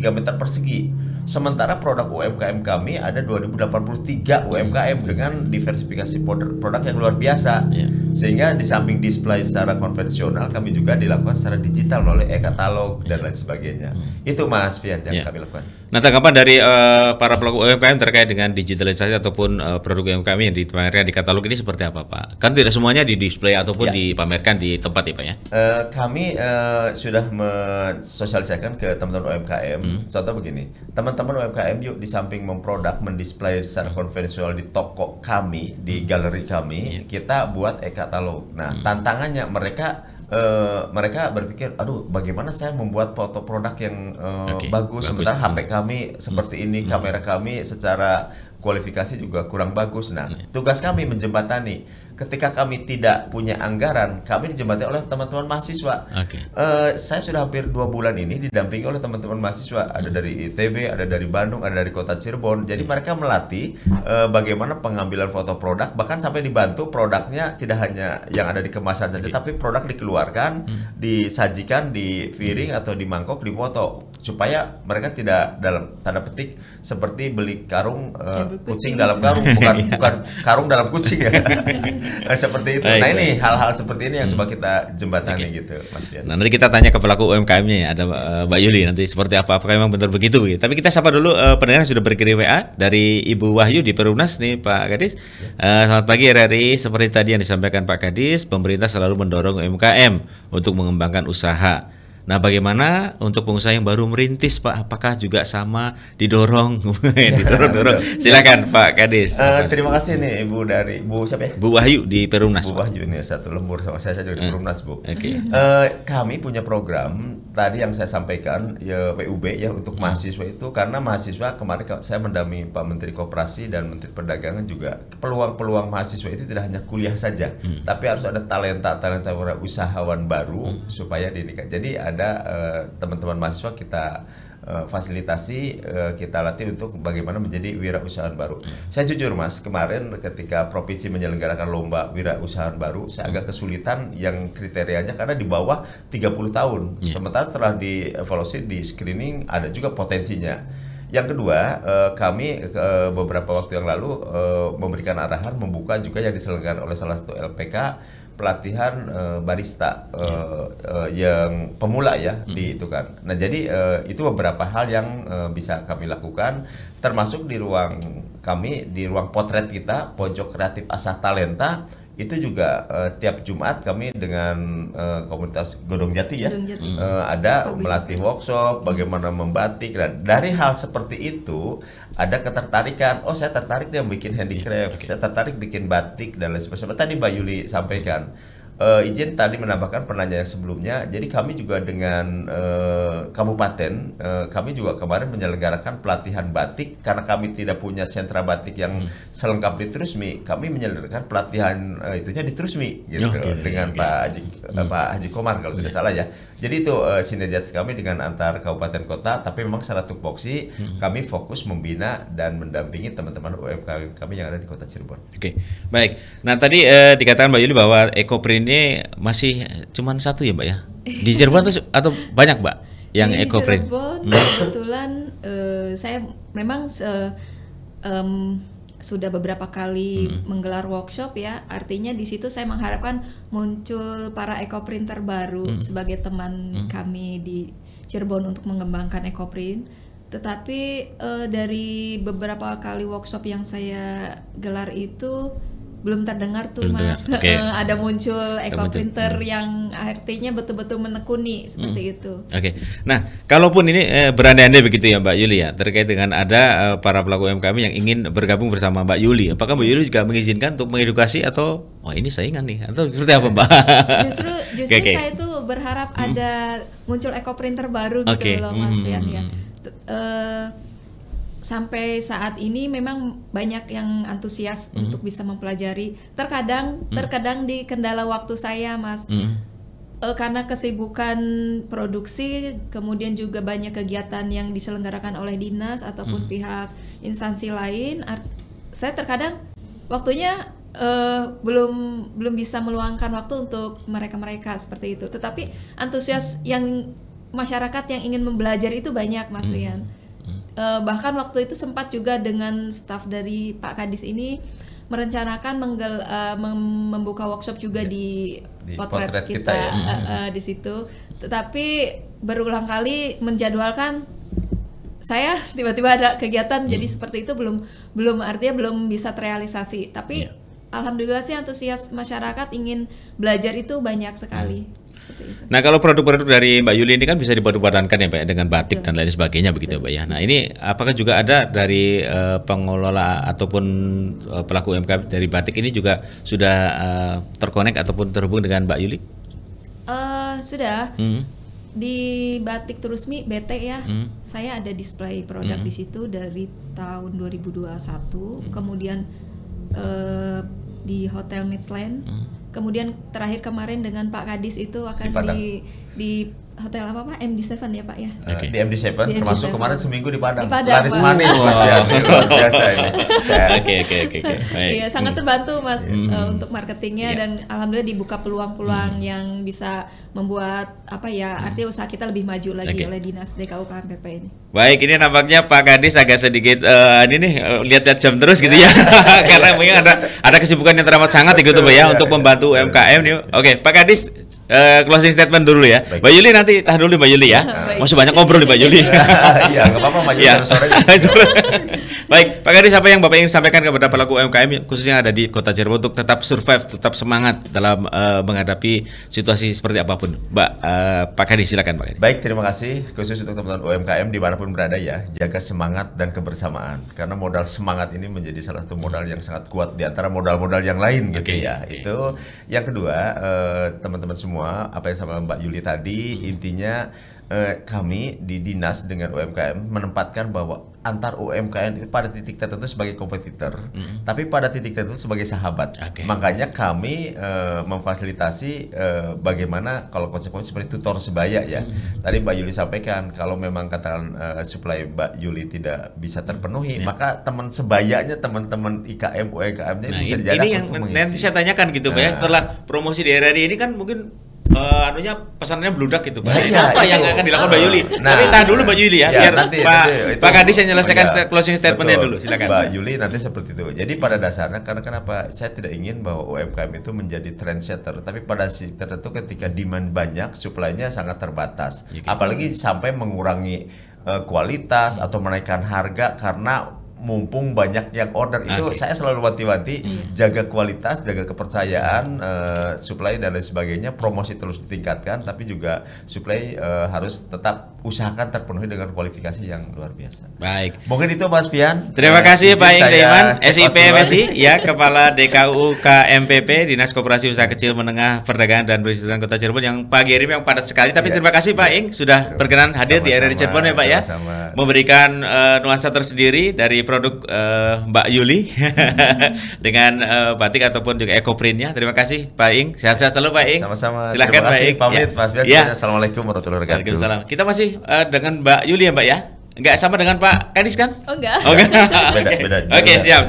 meter persegi. Sementara produk UMKM kami ada 2083 UMKM dengan diversifikasi produk yang luar biasa. Sehingga di samping display secara konvensional, kami juga dilakukan secara digital melalui e-katalog dan lain sebagainya. Itu Mas Fian yang kami lakukan. Nah, tanggapan dari para pelaku UMKM terkait dengan digitalisasi ataupun produk UMKM yang dipamerkan di katalog ini seperti apa Pak? Kan tidak semuanya di display ataupun dipamerkan di tempat ya Pak ya? Kami sudah mensosialisasikan ke teman-teman UMKM. Contoh begini, teman-teman UMKM yuk di samping memproduk, mendisplay secara konvensional di toko kami, di galeri kami, kita buat e-katalog. Nah, tantangannya mereka berpikir, aduh bagaimana saya membuat foto produk yang bagus, sementara HP kami seperti ini, kamera kami secara kualifikasi juga kurang bagus. Nah, tugas kami menjembatani. Ketika kami tidak punya anggaran, kami dijembatani oleh teman-teman mahasiswa. Saya sudah hampir 2 bulan ini didampingi oleh teman-teman mahasiswa. Ada dari ITB, ada dari Bandung, ada dari kota Cirebon. Jadi mereka melatih bagaimana pengambilan foto produk, bahkan sampai dibantu produknya tidak hanya yang ada di kemasan saja, tapi produk dikeluarkan, disajikan di piring atau di mangkok, difoto, supaya mereka tidak dalam tanda petik seperti beli karung kucing dalam karung, bukan karung dalam kucing ya. Seperti itu. Nah, ini hal-hal seperti ini yang coba kita jembatani gitu, Mas Fian. Nah, nanti kita tanya ke pelaku UMKM-nya ya, ada Mbak Yuli nanti seperti apa, apakah memang benar begitu gitu. Tapi kita sapa dulu pendengar yang sudah berkirim WA dari Ibu Wahyu di Perumnas nih Pak Gadis. Selamat pagi RRI, seperti tadi yang disampaikan Pak Gadis, pemerintah selalu mendorong UMKM untuk mengembangkan usaha. Nah, bagaimana untuk pengusaha yang baru merintis Pak? Apakah juga sama didorong? Didorong. Silakan Pak Gadis. Terima kasih nih Ibu dari Bu siapa ya? Bu Wahyu di Perumnas. Bu Wahyu ini satu lembur sama saya juga di Perumnas Bu. Kami punya program tadi yang saya sampaikan ya, PUB ya, untuk mahasiswa itu, karena mahasiswa kemarin saya mendampingi Pak Menteri Koperasi dan Menteri Perdagangan juga, peluang-peluang mahasiswa itu tidak hanya kuliah saja, tapi harus ada talenta usahawan baru supaya dinikah. Jadi ada teman-teman mahasiswa kita fasilitasi, kita latih untuk bagaimana menjadi wirausahawan baru. Saya jujur Mas, kemarin ketika provinsi menyelenggarakan lomba wirausahawan baru, saya agak kesulitan yang kriterianya karena di bawah 30 tahun. Sementara setelah dievaluasi, di screening ada juga potensinya. Yang kedua, kami beberapa waktu yang lalu memberikan arahan membuka juga yang diselenggarakan oleh salah satu LPK, pelatihan barista yang pemula ya di itu kan. Nah, jadi itu beberapa hal yang bisa kami lakukan, termasuk di ruang kami, di ruang potret kita, pojok kreatif asah talenta. Itu juga tiap Jumat kami dengan komunitas Godong Jati ya, ada melatih workshop bagaimana membatik. Dan dari hal seperti itu ada ketertarikan, oh saya tertarik dia bikin handicraft, saya tertarik bikin batik dan lain sebagainya. Tadi Mbak Yuli sampaikan. Izin tadi menambahkan penanya yang sebelumnya. Jadi kami juga dengan kabupaten, kami juga kemarin menyelenggarakan pelatihan batik, karena kami tidak punya sentra batik yang selengkap di Trusmi. Kami menyelenggarakan pelatihan itunya di Trusmi gitu, dengan Pak Haji Komar kalau tidak salah ya. Jadi itu sinergitas kami dengan antar kabupaten kota, tapi memang secara tupoksi kami fokus membina dan mendampingi teman-teman UMKM kami yang ada di Kota Cirebon. Oke, baik. Nah, tadi dikatakan Mbak Yuli bahwa Ekoprint ini masih cuma satu ya Mbak ya? Di Cirebon atau banyak Mbak? yang eco-print? Cirebon kebetulan saya memang sudah beberapa kali menggelar workshop ya. Artinya di situ saya mengharapkan muncul para eco-printer baru sebagai teman kami di Cirebon untuk mengembangkan eco-print. Tetapi dari beberapa kali workshop yang saya gelar itu belum terdengar tuh Mas. Ada muncul eco-printer yang artinya betul-betul menekuni seperti itu. Nah, kalaupun ini berandai-andai begitu ya Mbak Yuli ya, terkait dengan ada para pelaku UMKM yang ingin bergabung bersama Mbak Yuli, apakah Mbak Yuli juga mengizinkan untuk mengedukasi atau ini saingan nih atau seperti apa Mbak? Justru saya tuh berharap ada muncul eco-printer baru gitu loh Mas Fian ya. Sampai saat ini memang banyak yang antusias untuk bisa mempelajari. Terkadang di kendala waktu saya Mas, karena kesibukan produksi, kemudian juga banyak kegiatan yang diselenggarakan oleh dinas ataupun pihak instansi lain, saya terkadang waktunya belum bisa meluangkan waktu untuk mereka seperti itu. Tetapi antusias yang masyarakat yang ingin membelajar itu banyak Mas Rian. Bahkan waktu itu sempat juga dengan staf dari Pak Kadis ini merencanakan membuka workshop juga di potret kita ya. Di situ. Tetapi berulang kali menjadwalkan, saya tiba-tiba ada kegiatan jadi seperti itu belum bisa terrealisasi. Tapi alhamdulillah sih antusias masyarakat ingin belajar itu banyak sekali. Nah, kalau produk-produk dari Mbak Yuli ini kan bisa dipadupadankan ya Mbak ya, dengan batik dan lain sebagainya begitu Mbak ya. Nah, ini apakah juga ada dari pengelola ataupun pelaku UMKM dari batik ini juga sudah terkonek ataupun terhubung dengan Mbak Yuli? Sudah. Di Batik Trusmi BT ya, saya ada display produk di situ dari tahun 2021. Kemudian di Hotel Midland. Kemudian terakhir kemarin dengan Pak Kadis itu akan di hotel apa Pak? MD7 ya Pak ya? Di MD7 termasuk MD7. Kemarin seminggu di Padang. Laris Pak. Manis Mas Bian. Luar biasa ini. Oke. Iya, sangat terbantu Mas untuk marketingnya dan alhamdulillah dibuka peluang-peluang yang bisa membuat artinya usaha kita lebih maju lagi oleh Dinas DKUKMPP ini. Baik, ini nampaknya Pak Kadis agak sedikit lihat-lihat jam terus gitu ya. Karena mungkin ada kesibukan yang teramat sangat gitu Pak ya untuk membantu UMKM nih. Oke, Pak Kadis closing statement dulu ya. Baik. Mbak Yuli nanti tahan dulu Mbak Yuli ya. Masih banyak ngobrol nih Mbak Yuli. Iya, enggak apa-apa Mbak Yuli sore. Baik, Pak Kadis, apa yang Bapak ingin sampaikan kepada pelaku UMKM khususnya ada di Kota Cirebon untuk tetap survive, tetap semangat dalam menghadapi situasi seperti apapun. Pak Kadis, silakan Pak Kadis. Baik, terima kasih khusus untuk teman-teman UMKM dimanapun berada ya, jaga semangat dan kebersamaan karena modal semangat ini menjadi salah satu modal yang sangat kuat di antara modal-modal yang lain gitu ya. Itu yang kedua, teman-teman semua, apa yang sama Mbak Yuli tadi, intinya kami di Dinas dengan UMKM menempatkan bahwa antar UMKM itu pada titik tertentu sebagai kompetitor, tapi pada titik tertentu sebagai sahabat. Makanya kami memfasilitasi bagaimana kalau konsepnya seperti tutor sebaya ya. Tadi Mbak Yuli sampaikan kalau memang katakan supply Mbak Yuli tidak bisa terpenuhi, maka teman sebayanya, teman-teman IKM UMKM-nya bisa dijaga untuk mengisi. Nanti saya tanyakan gitu Pak ya, setelah promosi di RRI ini kan mungkin pesanannya bludak gitu Pak. Apa yang akan dilakukan Mbak Yuli? Tapi tahan dulu Mbak Yuli ya, biar nanti, Pak Kadis yang menyelesaikan closing statementnya dulu, silakan. Mbak Yuli nanti seperti itu. Jadi pada dasarnya karena kenapa saya tidak ingin bahwa UMKM itu menjadi trendsetter, tapi pada tertentu ketika demand banyak, supply-nya sangat terbatas. Apalagi sampai mengurangi kualitas atau menaikkan harga karena mumpung banyak yang order. Itu saya selalu wanti-wanti jaga kualitas, jaga kepercayaan, supply dan lain sebagainya, promosi terus ditingkatkan, tapi juga supply harus tetap usahakan terpenuhi dengan kualifikasi yang luar biasa. Baik. Mungkin itu Mas Fian. Terima kasih Pak Ing Daiman, SIP MSI ya, Kepala DKUKMPP Dinas Koperasi Usaha Kecil Menengah Perdagangan dan Perindustrian Kota Cirebon yang pagi hari yang padat sekali. Tapi terima kasih Pak Ing sudah berkenan hadir di RRI Cirebon ya Pak ya, memberikan nuansa tersendiri dari produk Mbak Yuli dengan batik ataupun juga eco-printnya. Terima kasih Pak Ing, sehat-sehat selalu Pak Ing. Sama-sama. Silakan Pak Ing. Pamit Mas Fian. Assalamualaikum warahmatullahi wabarakatuh. Waalaikumsalam. Kita masih dengan Mbak Yuli ya Mbak ya. nggak sama dengan Pak Kadis kan? Oh enggak. Beda. Oke, siap.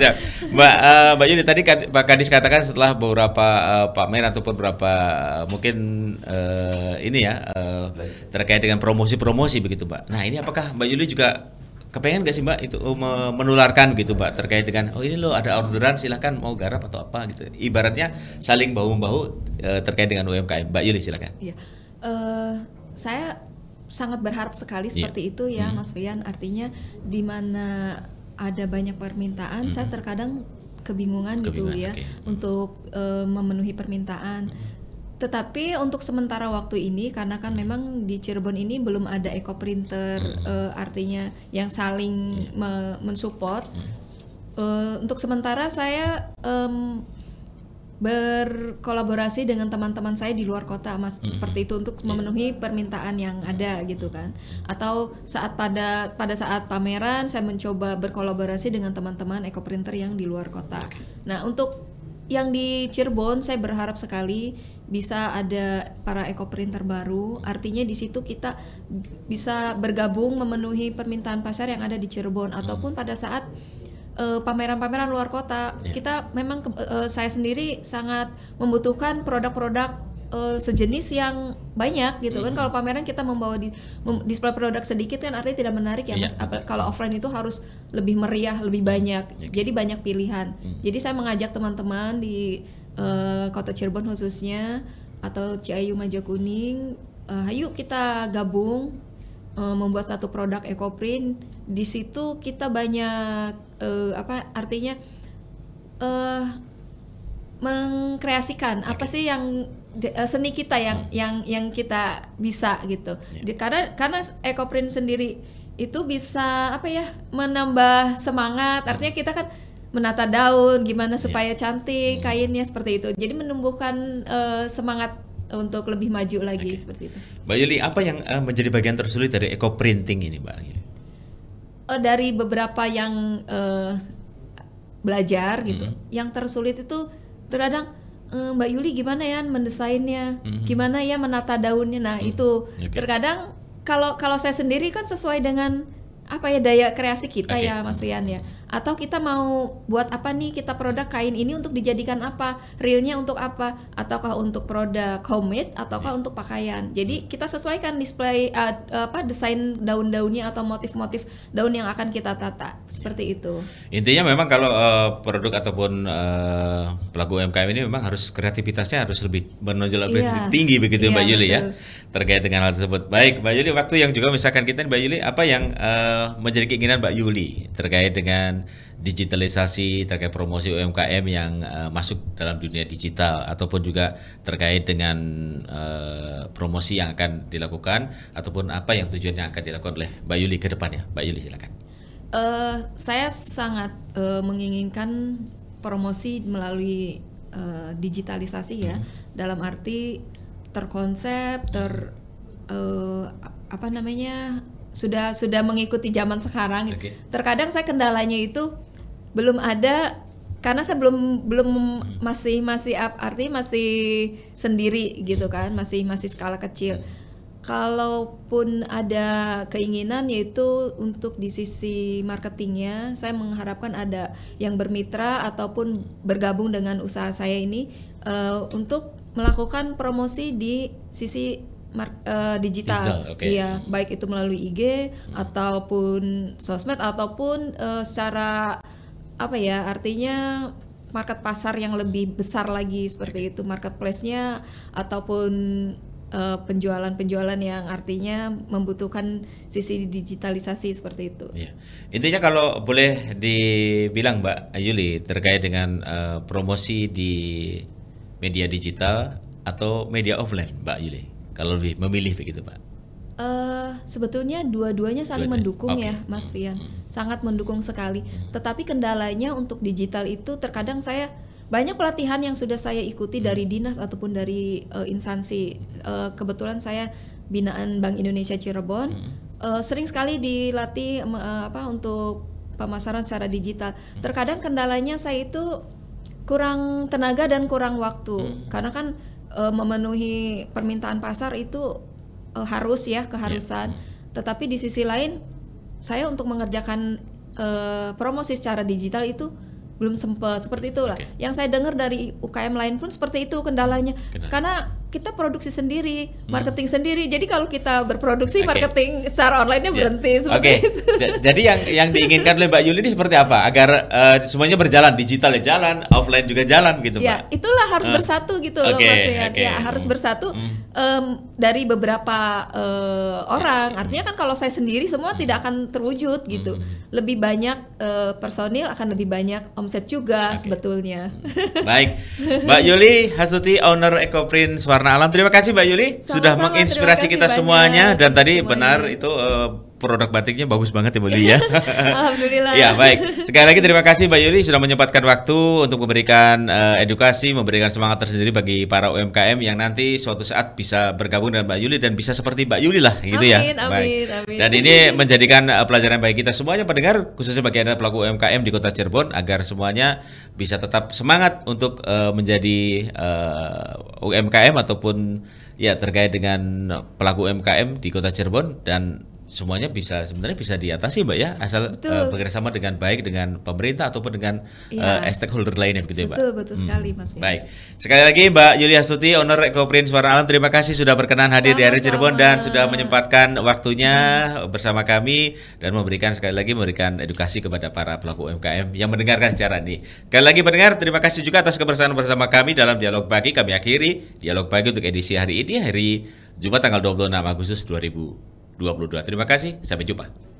Mbak Yuli, tadi Pak Kadis katakan setelah beberapa pameran ataupun beberapa mungkin terkait dengan promosi begitu, Mbak. Nah, ini apakah Mbak Yuli juga kepengen nggak sih, Mbak, itu menularkan gitu, Mbak, terkait dengan ini loh ada orderan, silakan mau garap atau apa gitu. Ibaratnya saling bahu-membahu terkait dengan UMKM. Mbak Yuli, silakan. Iya. Saya sangat berharap sekali seperti itu ya, Mas Fian. Artinya di mana ada banyak permintaan, saya terkadang kebingungan gitu ya untuk memenuhi permintaan. Tetapi untuk sementara waktu ini, karena kan memang di Cirebon ini belum ada ekoprinter, artinya yang saling mensupport. Untuk sementara saya berkolaborasi dengan teman-teman saya di luar kota, Mas, seperti itu untuk memenuhi permintaan yang ada gitu kan. Atau pada saat pameran saya mencoba berkolaborasi dengan teman-teman ekoprinter yang di luar kota. Nah, untuk yang di Cirebon saya berharap sekali bisa ada para ekoprinter baru. Artinya di situ kita bisa bergabung memenuhi permintaan pasar yang ada di Cirebon ataupun pada saat pameran-pameran luar kota. Kita memang saya sendiri sangat membutuhkan produk-produk sejenis yang banyak gitu kan. Kalau pameran kita membawa display produk sedikit kan artinya tidak menarik ya, Mas. Kalau offline itu harus lebih meriah, lebih banyak. Jadi banyak pilihan. Jadi saya mengajak teman-teman di Kota Cirebon khususnya atau Ciayu Majakuning, ayo kita gabung membuat satu produk ekoprint. Di situ kita banyak artinya mengkreasikan apa sih yang seni kita yang kita bisa gitu. Karena ekoprint sendiri itu bisa menambah semangat. Artinya kita kan menata daun gimana supaya cantik kainnya seperti itu. Jadi menumbuhkan semangat untuk lebih maju lagi seperti itu. Mbak Yuli, apa yang menjadi bagian tersulit dari ekoprinting ini, Mbak? Dari beberapa yang belajar gitu, yang tersulit itu terkadang Mbak Yuli gimana ya mendesainnya, gimana ya menata daunnya. Nah itu terkadang kalau saya sendiri kan sesuai dengan daya kreasi kita ya, Mas Fian ya. Atau kita mau buat apa nih, kita produk kain ini untuk dijadikan apa, realnya untuk apa, ataukah untuk produk homemade ataukah untuk pakaian. Jadi kita sesuaikan display desain daun-daunnya atau motif-motif daun yang akan kita tata seperti itu. Intinya memang kalau produk ataupun pelaku UMKM ini memang harus kreativitasnya harus lebih menonjol lebih tinggi begitu, Mbak Yuli, betul. Ya terkait dengan hal tersebut. Baik, Mbak Yuli, waktu yang juga misalkan kita, Mbak Yuli, apa yang menjadi keinginan Mbak Yuli terkait dengan digitalisasi, terkait promosi UMKM yang masuk dalam dunia digital, ataupun juga terkait dengan promosi yang akan dilakukan, ataupun apa yang tujuan yang akan dilakukan oleh Mbak Yuli ke depannya. Mbak Yuli, silakan. Saya sangat menginginkan promosi melalui digitalisasi ya, dalam arti terkonsep, sudah mengikuti zaman sekarang. Terkadang saya kendalanya itu belum ada karena saya belum artinya masih sendiri gitu kan, masih skala kecil. Kalaupun ada keinginan yaitu untuk di sisi marketingnya, saya mengharapkan ada yang bermitra ataupun bergabung dengan usaha saya ini untuk melakukan promosi di sisi digital. Iya, baik itu melalui IG ataupun sosmed ataupun secara artinya market pasar yang lebih besar lagi seperti itu, marketplace-nya ataupun penjualan yang artinya membutuhkan sisi digitalisasi seperti itu. Ya. Intinya kalau boleh dibilang, Mbak Yuli, terkait dengan promosi di media digital atau media offline, Mbak Yuli, kalau lebih memilih begitu, Pak? Sebetulnya dua-duanya saling mendukung ya, Mas Fian, sangat mendukung sekali. Tetapi kendalanya untuk digital itu terkadang saya banyak pelatihan yang sudah saya ikuti dari dinas ataupun dari instansi. Kebetulan saya binaan Bank Indonesia Cirebon, sering sekali dilatih untuk pemasaran secara digital. Terkadang kendalanya saya itu kurang tenaga dan kurang waktu, karena kan memenuhi permintaan pasar itu harus ya, keharusan. Tetapi di sisi lain saya untuk mengerjakan promosi secara digital itu belum sempat seperti itulah. Yang saya dengar dari UKM lain pun seperti itu kendalanya. Karena kita produksi sendiri, marketing sendiri. Jadi kalau kita berproduksi, marketing secara online-nya berhenti seperti itu. Jadi yang diinginkan oleh Mbak Yuli ini seperti apa? Agar semuanya berjalan, digital jalan, offline juga jalan gitu, Mbak. Ya, itulah harus bersatu gitu loh Mas Rian. Ya, harus bersatu dari beberapa orang. Artinya kan kalau saya sendiri semua tidak akan terwujud gitu. Lebih banyak personil akan lebih banyak omset juga sebetulnya. Baik, Mbak Yuli Hastuti, owner Ekoprint Warna Alam. Terima kasih Mbak Yuli sudah menginspirasi kita semuanya, dan tadi benar itu produk batiknya bagus banget ya Mbak Yuli ya. Alhamdulillah. Ya, baik. Sekali lagi terima kasih Mbak Yuli sudah menyempatkan waktu untuk memberikan edukasi, memberikan semangat tersendiri bagi para UMKM yang nanti suatu saat bisa bergabung dengan Mbak Yuli dan bisa seperti Mbak Yuli lah gitu ya. Amin. Dan ini menjadikan pelajaran bagi kita semuanya pendengar, khususnya bagi Anda pelaku UMKM di Kota Cirebon, agar semuanya bisa tetap semangat untuk menjadi UMKM ataupun ya terkait dengan pelaku UMKM di Kota Cirebon, dan semuanya sebenarnya bisa diatasi Mbak ya, asal bekerjasama dengan baik dengan pemerintah ataupun dengan stakeholder lainnya begitu ya Mbak. Betul sekali Mas. Baik, sekali lagi Mbak Yuli Hastuti, owner Ekoprint Warna Alam, terima kasih sudah berkenan hadir di RRI Cirebon dan sudah menyempatkan waktunya bersama kami dan memberikan edukasi kepada para pelaku UMKM yang mendengarkan secara ini. Sekali lagi pendengar, terima kasih juga atas kebersamaan bersama kami dalam Dialog Pagi. Kami akhiri Dialog Pagi untuk edisi hari ini, hari Jumat tanggal 26 Agustus 2022. Terima kasih, sampai jumpa.